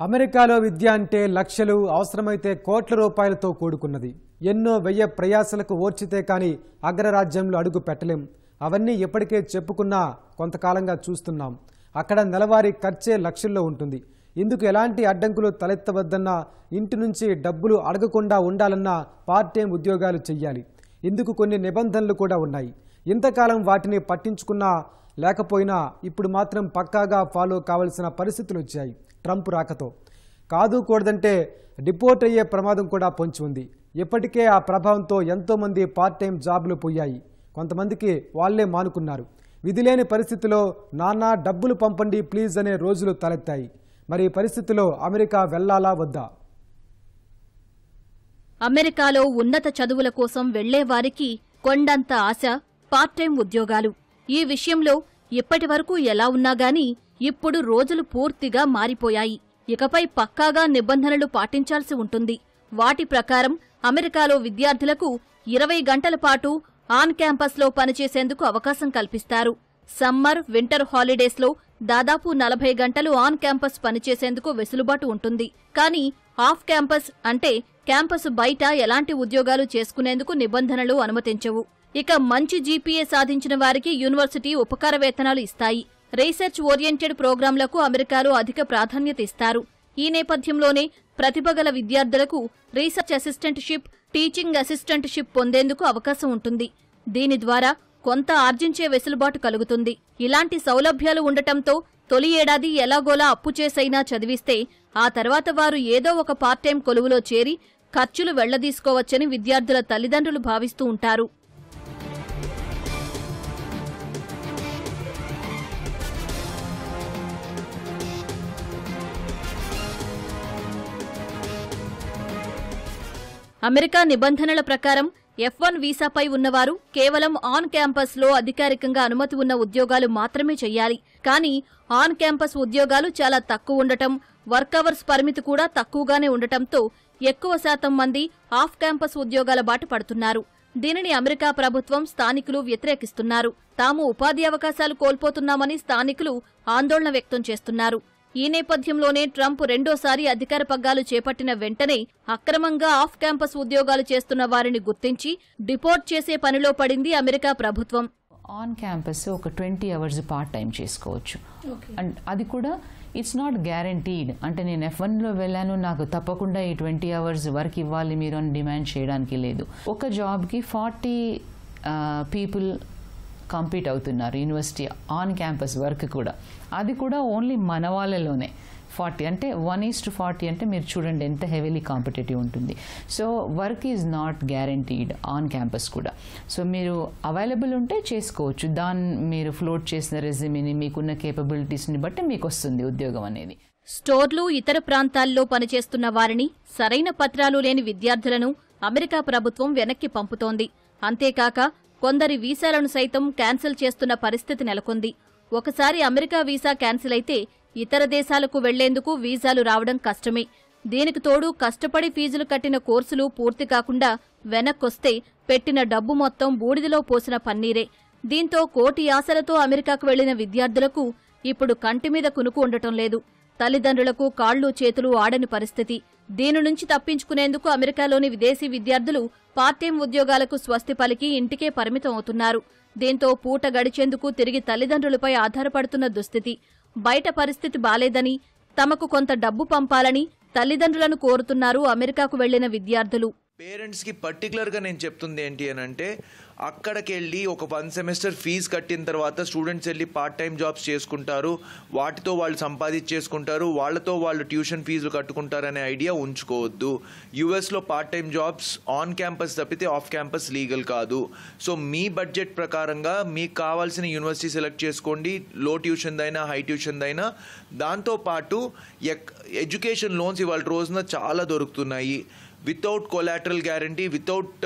అమెరికాలో విద్య అంటే లక్షలు, అవసరమైతే కోట్ల రూపాయలతో కూడుకున్నది. ఎన్నో వ్యయ ప్రయాసలకు ఓర్చితే కానీ అగ్రరాజ్యంలో అడుగు పెట్టలేం. అవన్నీ ఎప్పటికే చెప్పుకున్నా కొంతకాలంగా చూస్తున్నాం. అక్కడ నెలవారీ ఖర్చే లక్షల్లో ఉంటుంది. ఇందుకు ఎలాంటి అడ్డంకులు తలెత్తవద్దన్నా, ఇంటి నుంచి డబ్బులు అడగకుండా ఉండాలన్నా పార్ట్ టైం ఉద్యోగాలు చెయ్యాలి. ఇందుకు కొన్ని నిబంధనలు కూడా ఉన్నాయి. ఇంతకాలం వాటిని పట్టించుకున్నా లేకపోయినా ఇప్పుడు మాత్రం పక్కాగా ఫాలో కావాల్సిన పరిస్థితులు వచ్చాయి. ట్రంప్ రాకతో కాదు కూడదంటే డిపోర్ట్ అయ్యే ప్రమాదం కూడా పొంచి ఉంది. ఇప్పటికే ఆ ప్రభావంతో ఎంతోమంది పార్ట్ టైం జాబులు పోయాయి. కొంతమందికి వాళ్లే మానుకున్నారు. విధిలేని పరిస్థితిలో నానా డబ్బులు పంపండి ప్లీజ్ అనే రోజులు తలెత్తాయి. మరి ఈ పరిస్థితిలో అమెరికా వెళ్లాలా వద్దా? అమెరికాలో ఉన్నత చదువుల కోసం వెళ్లేవారికి కొండంత ఆశ పార్ట్ టైం ఉద్యోగాలు. ఈ విషయంలో ఇప్పటివరకు ఎలా ఉన్నాగాని ఇప్పుడు రోజులు పూర్తిగా మారిపోయాయి. ఇకపై పక్కాగా నిబంధనలు పాటించాల్సి ఉంటుంది. వాటి ప్రకారం అమెరికాలో విద్యార్థులకు 20 గంటల పాటు ఆన్ క్యాంపస్లో పనిచేసేందుకు అవకాశం కల్పిస్తారు. సమ్మర్, వింటర్ హాలిడేస్లో దాదాపు 40 గంటలు ఆన్ క్యాంపస్ పనిచేసేందుకు వెసులుబాటు ఉంటుంది. కానీ ఆఫ్ క్యాంపస్ అంటే క్యాంపస్ బయట ఎలాంటి ఉద్యోగాలు చేసుకునేందుకు నిబంధనలు అనుమతించవు. ఇక మంచి జీపీఏ సాధించిన వారికి యూనివర్సిటీ ఉపకార వేతనాలు ఇస్తాయి. రీసెర్చ్ ఓరియంటెడ్ ప్రోగ్రాంలకు అమెరికాలో అధిక ప్రాధాన్యత ఇస్తారు. ఈ నేపథ్యంలోనే ప్రతిభగల విద్యార్థులకు రీసెర్చ్ అసిస్టెంట్షిప్, టీచింగ్ అసిస్టెంట్షిప్ పొందేందుకు అవకాశం ఉంటుంది. దీని ద్వారా కొంత ఆర్జించే వెసులుబాటు కలుగుతుంది. ఇలాంటి సౌలభ్యాలు ఉండటంతో తొలి ఏడాది ఎలాగోలా అప్పు చేసైనా చదివిస్తే ఆ తర్వాత వారు ఏదో ఒక పార్ట్ టైం కొలువులో చేరి ఖర్చులు వెళ్లదీసుకోవచ్చని విద్యార్థుల తల్లిదండ్రులు భావిస్తూ ఉంటారు. అమెరికా నిబంధనల ప్రకారం F1 వీసాపై ఉన్నవారు కేవలం ఆన్ క్యాంపస్లో అధికారికంగా అనుమతి ఉన్న ఉద్యోగాలు మాత్రమే చెయ్యాలి. కానీ ఆన్ క్యాంపస్ ఉద్యోగాలు చాలా తక్కువ ఉండటం, వర్క్ అవర్స్ పరిమితి కూడా తక్కువగానే ఉండటంతో ఎక్కువ శాతం మంది ఆఫ్ క్యాంపస్ ఉద్యోగాల బాట పడుతున్నారు. దీనిని అమెరికా ప్రభుత్వం, స్థానికులు వ్యతిరేకిస్తున్నారు. తాము ఉపాధి అవకాశాలు కోల్పోతున్నామని స్థానికులు ఆందోళన వ్యక్తం చేస్తున్నారు. ఈ నేపథ్యంలోనే ట్రంప్ రెండోసారి అధికార పగ్గాలు చేపట్టిన వెంటనే అక్రమంగా ఆఫ్ క్యాంపస్ ఉద్యోగాలు చేస్తున్న వారిని గుర్తించి డిపోర్ట్ చేసే పనిలో పడింది అమెరికా ప్రభుత్వం. ఆన్ క్యాంపస్ ఒక 20 అవర్స్ పార్ట్ టైం చేసుకోవచ్చు. అండ్ అది కూడా ఇట్స్ నాట్ గ్యారంటీడ్. అంటే నేను F1లో వెళ్ళాను, నాకు తప్పకుండా ఈ 20 అవర్స్ వర్క్ ఇవ్వాలి మీరు అని డిమాండ్ చేయడానికి లేదు. ఒక జాబ్కి 40 పీపుల్ కంపీట్ అవుతున్నారు యూనివర్సిటీ ఆన్ క్యాంపస్ వర్క్ కూడా. అది కూడా ఓన్లీ మన వాళ్ళలోనే 40 అంటే 1:40 అంటే మీరు చూడండి ఎంత హెవీలీ కాంపిటేటివ్ ఉంటుంది. So work is not guaranteed on campus కూడా. సో మీరు అవైలబుల్ ఉంటే చేసుకోవచ్చు. మీరు ఫ్లోట్ చేసిన రెజ్యూమేని, మీకున్న కేపబిలిటీస్ని బట్టి మీకు వస్తుంది ఉద్యోగం అనేది. స్టోర్లు, ఇతర ప్రాంతాల్లో పనిచేస్తున్న వారిని, సరైన పత్రాలు లేని విద్యార్థులను అమెరికా ప్రభుత్వం వెనక్కి పంపుతోంది. అంతేకాక కొందరి వీసాలను సైతం క్యాన్సిల్ చేస్తున్న పరిస్థితి నెలకొంది. ఒకసారి అమెరికా వీసా క్యాన్సిల్ అయితే ఇతర దేశాలకు వెళ్లేందుకు వీసాలు రావడం కష్టమే. దీనికి తోడు కష్టపడి ఫీజులు కట్టిన కోర్సులు పూర్తి కాకుండా వెనక్కొస్తే పెట్టిన డబ్బు మొత్తం బూడిదలో పోసిన పన్నీరే. దీంతో కోటి ఆశలతో అమెరికాకు వెళ్లిన విద్యార్థులకు ఇప్పుడు కంటిమీద కునుకు ఉండటం లేదు. తల్లిదండ్రులకు కాళ్లు చేతులు ఆడని పరిస్థితి. దీని నుంచి తప్పించుకునేందుకు అమెరికాలోని విదేశీ విద్యార్థులు పార్ట్ టైం ఉద్యోగాలకు స్వస్తి పలికి ఇంటికే పరిమితం అవుతున్నారు. దీంతో పూట గడిచేందుకు తిరిగి తల్లిదండ్రులపై ఆధారపడుతున్న దుస్థితి. బయట పరిస్థితి బాలేదని, తమకు కొంత డబ్బు పంపాలని తల్లిదండ్రులను కోరుతున్నారు అమెరికాకు వెళ్లిన విద్యార్థులు. పేరెంట్స్కి పర్టికులర్గా నేను చెప్తుంది ఏంటి అని అంటే, అక్కడికి వెళ్ళి ఒక 1 సెమిస్టర్ ఫీజు కట్టిన తర్వాత స్టూడెంట్స్ వెళ్ళి పార్ట్ టైం జాబ్స్ చేసుకుంటారు, వాటితో వాళ్ళు సంపాదించేసుకుంటారు, వాళ్ళతో వాళ్ళు ట్యూషన్ ఫీజులు కట్టుకుంటారనే ఐడియా ఉంచుకోవద్దు. యూఎస్లో part time jobs on campus తప్పితే ఆఫ్ క్యాంపస్ లీగల్ కాదు. సో మీ బడ్జెట్ ప్రకారంగా మీకు కావాల్సిన యూనివర్సిటీ సెలెక్ట్ చేసుకోండి, లో ట్యూషన్ అయినా హై ట్యూషన్ అయినా. దాంతోపాటు ఎడ్యుకేషన్ లోన్స్ ఇవాళ రోజున చాలా దొరుకుతున్నాయి. వితౌట్ కొలాటరల్ గ్యారంటీ, వితౌట్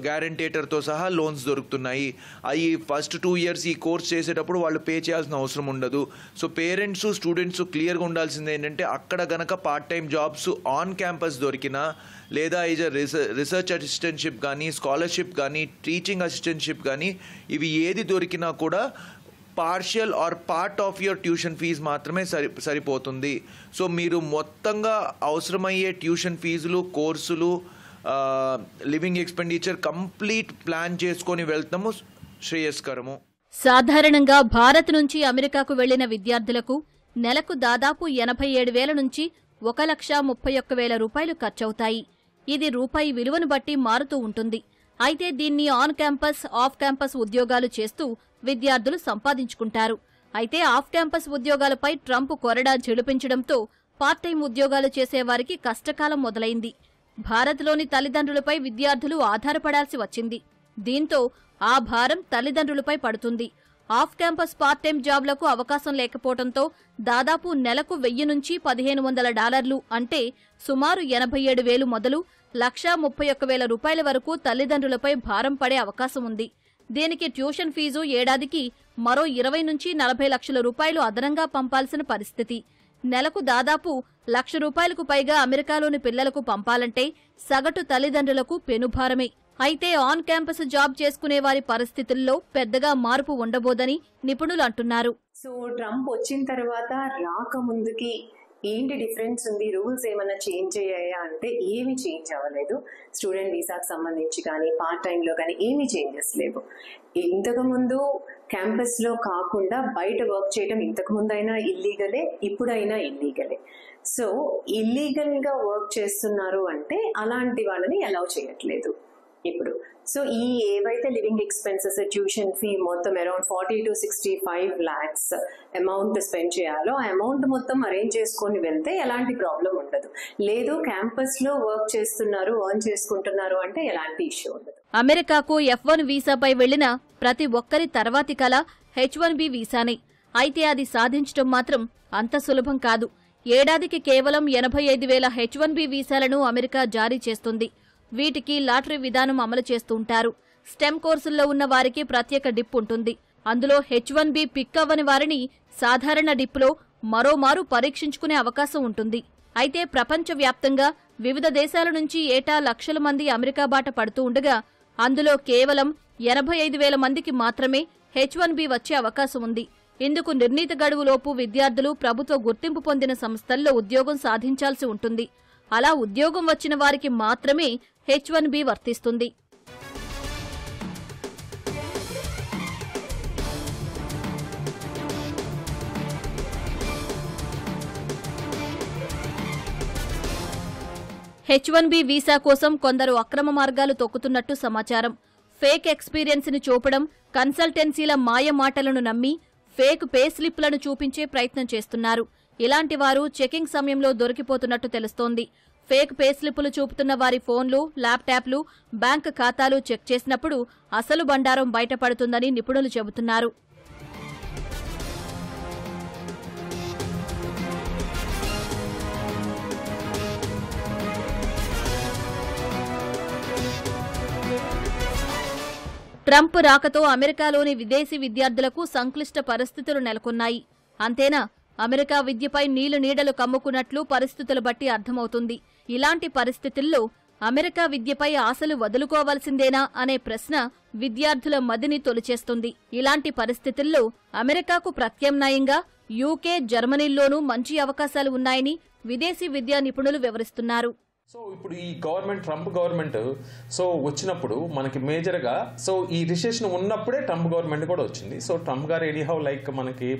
గ్యారంటేటర్తో సహా లోన్స్ దొరుకుతున్నాయి. అవి ఫస్ట్ 2 ఇయర్స్ ఈ కోర్స్ చేసేటప్పుడు వాళ్ళు పే చేయాల్సిన అవసరం ఉండదు. సో పేరెంట్స్, స్టూడెంట్స్ క్లియర్గా ఉండాల్సింది ఏంటంటే, అక్కడ గనక part time jobs on campus దొరికినా, లేదా రీసెర్చ్ అసిస్టెంట్షిప్ కానీ, స్కాలర్షిప్ కానీ, టీచింగ్ అసిస్టెంట్షిప్ కానీ, ఇవి ఏది దొరికినా కూడా partial or part of your tuition fee మాత్రమే సరిపోతుంది. సో మీరు మొత్తంగా అవసరమయ్యే ట్యూషన్ ఫీజులు, కోర్సులు, లివింగ్ ఎక్స్పెండిచర్ కంప్లీట్ ప్లాన్ చేసుకొని వెళ్తాము శ్రేయస్కరము. సాధారణంగా భారత్ నుంచి అమెరికాకు వెళ్లిన విద్యార్థులకు నెలకు దాదాపు 87,000 నుంచి 1,31,000 రూపాయలు ఖర్చవుతాయి. ఇది రూపాయి విలువను బట్టి మారుతూ ఉంటుంది. అయితే దీన్ని ఆన్ క్యాంపస్, ఆఫ్ క్యాంపస్ ఉద్యోగాలు చేస్తూ విద్యార్థులు సంపాదించుకుంటారు. అయితే ఆఫ్ క్యాంపస్ ఉద్యోగాలపై ట్రంప్ కొరడా ఝిళిపించడంతో పార్ట్ టైం ఉద్యోగాలు చేసేవారికి కష్టకాలం మొదలైంది. భారత్లోని తల్లిదండ్రులపై విద్యార్థులు ఆధారపడాల్సి వచ్చింది. దీంతో ఆ భారం తల్లిదండ్రులపై పడుతుంది. ఆఫ్ క్యాంపస్ పార్ట్ టైం జాబ్లకు అవకాశం లేకపోవడంతో దాదాపు నెలకు 1000 నుంచి $1,500 అంటే సుమారు 87,000 మొదలు 1,31,000 రూపాయల వరకు తల్లిదండ్రులపై భారం పడే అవకాశం ఉంది. దీనికి ట్యూషన్ ఫీజు ఏడాదికి మరో 20 నుంచి 40 లక్షల రూపాయలు అదనంగా పంపాల్సిన పరిస్థితి. నెలకు దాదాపు ₹1,00,000 పైగా అమెరికాలోని పిల్లలకు పంపాలంటే సగటు తల్లిదండ్రులకు పెనుభారమే. అయితే ఆన్ క్యాంపస్ జాబ్ చేసుకునే వారి పరిస్థితుల్లో పెద్దగా మార్పు ఉండబోదని నిపుణులు అంటున్నారు. సో ట్రంప్ వచ్చిన తర్వాత రాకముందుకి ఏంటి డిఫరెన్స్ ఉంది, రూల్స్ ఏమైనా చేంజ్ అయ్యాయా అంటే ఏమి చేంజ్ అవ్వలేదు. స్టూడెంట్ వీసాకు సంబంధించి కానీ పార్ట్ టైంలో కానీ ఏమీ చేంజెస్ లేవు. ఇంతకుముందు క్యాంపస్లో కాకుండా బయట వర్క్ చేయడం ఇంతకుముందు అయినా ఇల్లీగలే, ఇప్పుడైనా ఇల్లీగలే. సో ఇల్లీగల్గా వర్క్ చేస్తున్నారు అంటే అలాంటి వాళ్ళని అలౌ చేయట్లేదు ఇప్పుడు. సో ఈ ఏవైతే లివింగ్ ఎక్స్పెన్సెస్, ట్యూషన్ ఫీ మొత్తం around 40 to 65 lakhs amount spend చేయాలో ఆ అమౌంట్ మొత్తం అరేంజ్ చేసుకొని వెళ్తే ఎలాంటి ప్రాబ్లం ఉండదు. లేదు క్యాంపస్ లో వర్క్ చేస్తున్నారు, ఎర్న్ చేసుకుంటున్నారు అంటే ఎలాంటి ఇష్యూ ఉండదు. అమెరికాకు F1 వీసాపై వెళ్లిన ప్రతి ఒక్కరి తర్వాతి కల H1B వీసానే. అయితే అది సాధించడం మాత్రం అంత సులభం కాదు. ఏడాదికి కేవలం 85,000 H1B వీసాలను అమెరికా జారీ చేస్తుంది. వీటికి లాటరీ విధానం అమలు చేస్తుంటారు. స్టెమ్ కోర్సుల్లో ఉన్న వారికి ప్రత్యేక డిప్ ఉంటుంది. అందులో H1B పిక్ అవ్వని వారిని సాధారణ డిప్లో మరోమారు పరీక్షించుకునే అవకాశం ఉంటుంది. అయితే ప్రపంచవ్యాప్తంగా వివిధ దేశాల నుంచి ఏటా లక్షల మంది అమెరికా బాట పడుతూ ఉండగా అందులో కేవలం 85,000 మందికి మాత్రమే H1B వచ్చే అవకాశం ఉంది. ఇందుకు నిర్ణీత గడువులోపు విద్యార్థులు ప్రభుత్వ గుర్తింపు పొందిన సంస్థల్లో ఉద్యోగం సాధించాల్సి ఉంటుంది. అలా ఉద్యోగం వచ్చిన వారికి మాత్రమే H1B వర్తిస్తుంది. H1B వీసా కోసం కొందరు అక్రమ మార్గాలు తొక్కుతున్నట్టు సమాచారం. ఫేక్ ఎక్స్పీరియన్స్ ని చూపడం, కన్సల్టెన్సీల మాయ మాటలను నమ్మి ఫేక్ పే స్లిప్లను చూపించే ప్రయత్నం చేస్తున్నారు. ఇలాంటి వారు చెకింగ్ సమయంలో దొరికిపోతున్నట్టు తెలుస్తోంది. ఫేక్ పే స్లిప్పులు చూపుతున్న వారి ఫోన్లు, ల్యాప్టాప్లు, బ్యాంక్ ఖాతాలు చెక్ చేసినప్పుడు అసలు బండారం బయటపడుతుందని నిపుణులు చెబుతున్నారు. ట్రంప్ రాకతో అమెరికాలోని విదేశీ విద్యార్థులకు సంక్లిష్ట పరిస్థితులు నెలకొన్నాయి. అంతేనా, అమెరికా విద్యపై నీళ్లు నీడలు కమ్ముకున్నట్లు పరిస్థితులు బట్టి అర్థమవుతుంది. ఇలాంటి పరిస్థితుల్లో అమెరికా విద్యపై ఆశలు వదులుకోవాల్సిందేనా అనే ప్రశ్న విద్యార్థుల మదిని తొలిచేస్తుంది. ఇలాంటి పరిస్థితుల్లో అమెరికాకు ప్రత్యామ్నాయంగా యూకే, జర్మనీల్లోనూ మంచి అవకాశాలు ఉన్నాయని విదేశీ విద్యా నిపుణులు వివరిస్తున్నారు. సో ఇప్పుడు ఈ గవర్నమెంట్, ట్రంప్ గవర్నమెంట్ సో వచ్చినప్పుడు మనకి మేజర్గా సో ఈ రిసెషన్ ఉన్నప్పుడే ట్రంప్ గవర్నమెంట్ కూడా వచ్చింది. సో ట్రంప్ గారు ఎనీహౌ లైక్ మనకి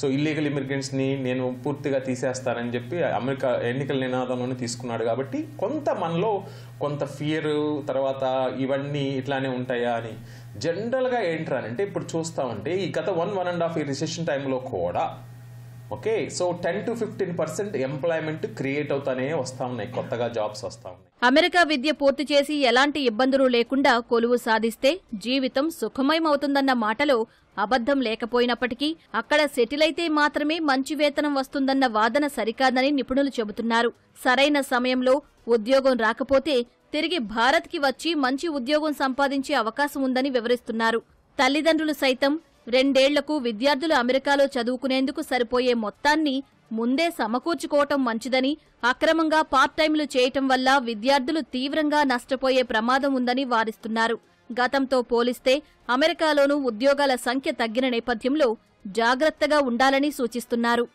సో ఇల్లీగల్ ఇమిగ్రెంట్స్ని నేను పూర్తిగా తీసేస్తానని చెప్పి అమెరికా ఎన్నికల నినాదంలోనే తీసుకున్నాడు. కాబట్టి కొంత మనలో కొంత ఫియర్, తర్వాత ఇవన్నీ ఇట్లానే ఉంటాయా అని జనరల్గా ఏంట్రానంటే ఇప్పుడు చూస్తామంటే ఈ గత 1.5 ఈ రిసెషన్ టైంలో కూడా okay so 10 to 15% employment create అవుతానే వస్తా ఉన్నాయి, కొత్తగా జాబ్స్ వస్తా ఉన్నాయి. అమెరికా విద్య పూర్తి చేసి ఎలాంటి ఇబ్బందులు లేకుండా కొలువు సాధిస్తే జీవితం సుఖమయమవుతుందన్న మాటలో అబద్ధం లేకపోయినప్పటికీ అక్కడ సెటిల్ అయితే మాత్రమే మంచి వేతనం వస్తుందన్న వాదన సరికాదని నిపుణులు చెబుతున్నారు. సరైన సమయంలో ఉద్యోగం రాకపోతే తిరిగి భారత్కి వచ్చి మంచి ఉద్యోగం సంపాదించే అవకాశం ఉందని వివరిస్తున్నారు. తల్లిదండ్రులు సైతం 2 ఏళ్లకు విద్యార్థులు అమెరికాలో చదువుకునేందుకు సరిపోయే మొత్తాన్ని ముందే సమకూర్చుకోవటం మంచిదని, అక్రమంగా పార్ట్ టైంలు చేయటం వల్ల విద్యార్థులు తీవ్రంగా నష్టపోయే ప్రమాదం ఉందని వారిస్తున్నారు. గతంతో పోలిస్తే అమెరికాలోనూ ఉద్యోగాల సంఖ్య తగ్గిన నేపథ్యంలో జాగ్రత్తగా ఉండాలని సూచిస్తున్నారు.